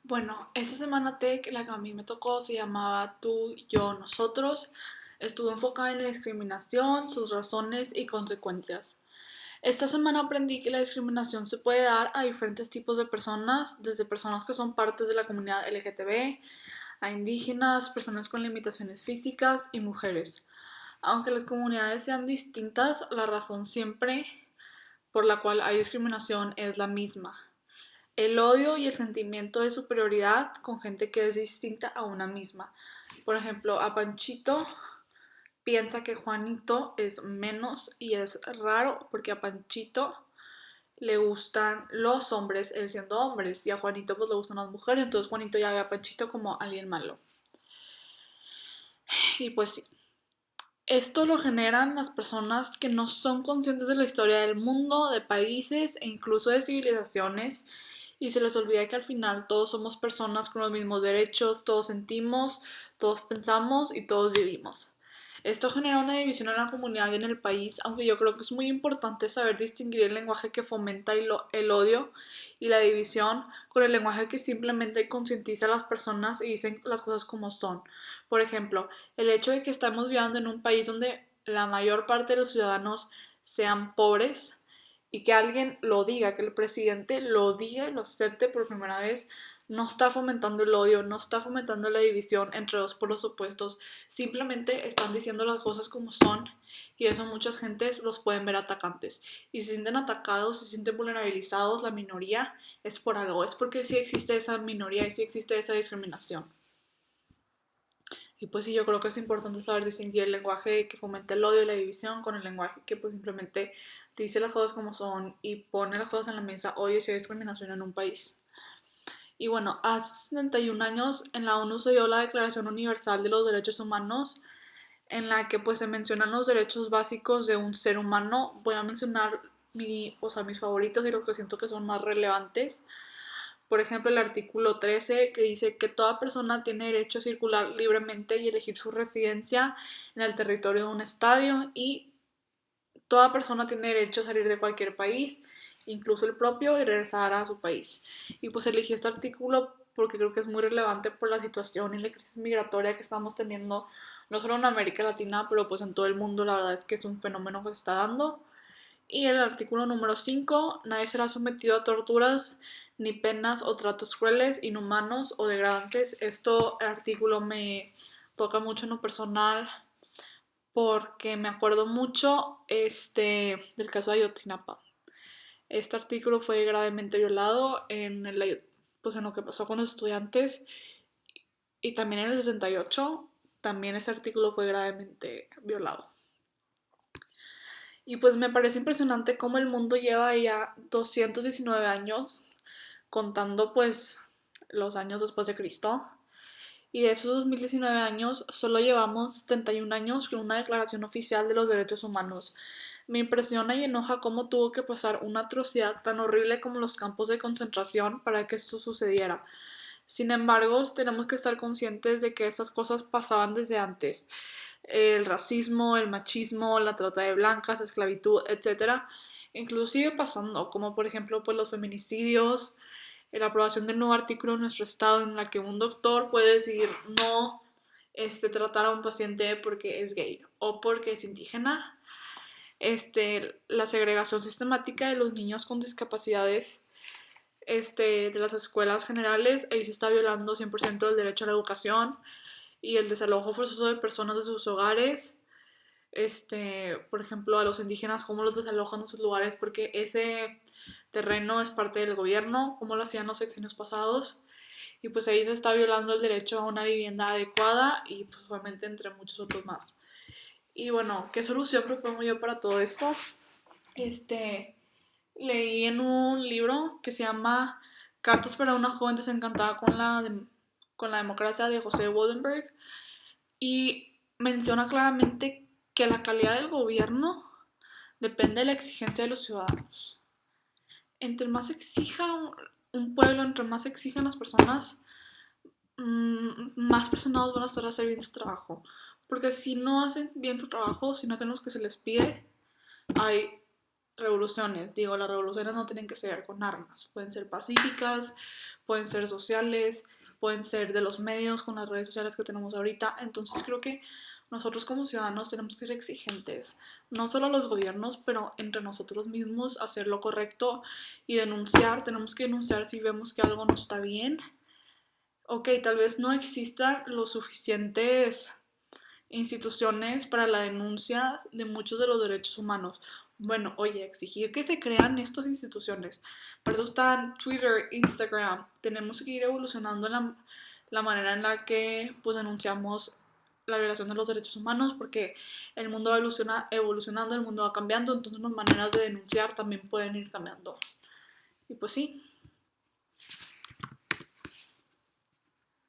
Bueno, esta semana tech, la que a mí me tocó, se llamaba Tú, yo, nosotros. Estuvo enfocada en la discriminación, sus razones y consecuencias. Esta semana aprendí que la discriminación se puede dar a diferentes tipos de personas, desde personas que son partes de la comunidad LGTB, a indígenas, personas con limitaciones físicas y mujeres. Aunque las comunidades sean distintas, la razón siempre por la cual hay discriminación es la misma: el odio y el sentimiento de superioridad con gente que es distinta a una misma. Por ejemplo, a Panchito piensa que Juanito es menos y es raro porque a Panchito le gustan los hombres, él siendo hombres, y a Juanito pues le gustan las mujeres, entonces Juanito ya ve a Panchito como alguien malo. Y pues sí, esto lo generan las personas que no son conscientes de la historia del mundo, de países e incluso de civilizaciones, y se les olvida que al final todos somos personas con los mismos derechos, todos sentimos, todos pensamos y todos vivimos. Esto genera una división en la comunidad y en el país, aunque yo creo que es muy importante saber distinguir el lenguaje que fomenta el odio y la división con el lenguaje que simplemente concientiza a las personas y dicen las cosas como son. Por ejemplo, el hecho de que estamos viviendo en un país donde la mayor parte de los ciudadanos sean pobres y que alguien lo diga, que el presidente lo diga y lo acepte por primera vez, no está fomentando el odio, no está fomentando la división entre dos polos opuestos, simplemente están diciendo las cosas como son, y eso muchas gentes los pueden ver atacantes. Y si se sienten atacados, se sienten vulnerabilizados, la minoría, es por algo, es porque sí existe esa minoría y sí existe esa discriminación. Y pues sí, yo creo que es importante saber distinguir el lenguaje que fomenta el odio y la división con el lenguaje que pues simplemente dice las cosas como son y pone las cosas en la mesa. Hoy si hay discriminación en un país. Y bueno, hace 71 años en la ONU se dio la Declaración Universal de los Derechos Humanos, en la que pues se mencionan los derechos básicos de un ser humano. Voy a mencionar mis favoritos y los que siento que son más relevantes. Por ejemplo, el artículo 13, que dice que toda persona tiene derecho a circular libremente y elegir su residencia en el territorio de un estadio, y toda persona tiene derecho a salir de cualquier país, incluso el propio, y regresar a su país. Y pues elegí este artículo porque creo que es muy relevante por la situación y la crisis migratoria que estamos teniendo, no solo en América Latina, pero pues en todo el mundo. La verdad es que es un fenómeno que se está dando. Y el artículo número 5: nadie será sometido a torturas, ni penas o tratos crueles, inhumanos o degradantes. Este artículo me toca mucho en lo personal porque me acuerdo mucho del caso de Ayotzinapa. Este artículo fue gravemente violado pues en lo que pasó con los estudiantes, y también en el 68 también este artículo fue gravemente violado. Y pues me parece impresionante cómo el mundo lleva ya 219 años, contando pues los años después de Cristo. Y de esos 2019 años solo llevamos 71 años con una declaración oficial de los derechos humanos. Me impresiona y enoja cómo tuvo que pasar una atrocidad tan horrible como los campos de concentración para que esto sucediera. Sin embargo, tenemos que estar conscientes de que estas cosas pasaban desde antes: el racismo, el machismo, la trata de blancas, la esclavitud, etcétera. Incluso sigue pasando, como por ejemplo pues los feminicidios, la aprobación del nuevo artículo en nuestro estado en la que un doctor puede decidir no tratar a un paciente porque es gay o porque es indígena. La segregación sistemática de los niños con discapacidades de las escuelas generales, ahí se está violando 100% el derecho a la educación, y el desalojo forzoso de personas de sus hogares. Por ejemplo, a los indígenas, cómo los desalojan de sus lugares porque ese terreno es parte del gobierno, como lo hacían los sexenios pasados. Y pues ahí se está violando el derecho a una vivienda adecuada y pues obviamente entre muchos otros más. Y bueno, ¿qué solución propongo yo para todo esto? Este, Leí en un libro que se llama Cartas para una joven desencantada con la democracia, de José Waldenberg, y menciona claramente que la calidad del gobierno depende de la exigencia de los ciudadanos. Entre más exija un pueblo, entre más exijan las personas, más personas van a estar a hacer bien su trabajo. Porque si no hacen bien su trabajo, si no hacen lo que se les pide, hay revoluciones. Digo, las revoluciones no tienen que ser con armas, pueden ser pacíficas, pueden ser sociales, pueden ser de los medios con las redes sociales que tenemos ahorita. Entonces creo que nosotros como ciudadanos tenemos que ser exigentes, no solo a los gobiernos, pero entre nosotros mismos, hacer lo correcto y denunciar. Tenemos que denunciar si vemos que algo no está bien. Ok, tal vez no existan los suficientes instituciones para la denuncia de muchos de los derechos humanos. Bueno, oye, exigir que se crean estas instituciones. Para eso están Twitter, Instagram. Tenemos que ir evolucionando la manera en la que pues denunciamos la violación de los derechos humanos, porque el mundo va evolucionando, el mundo va cambiando, entonces las maneras de denunciar también pueden ir cambiando. Y pues sí.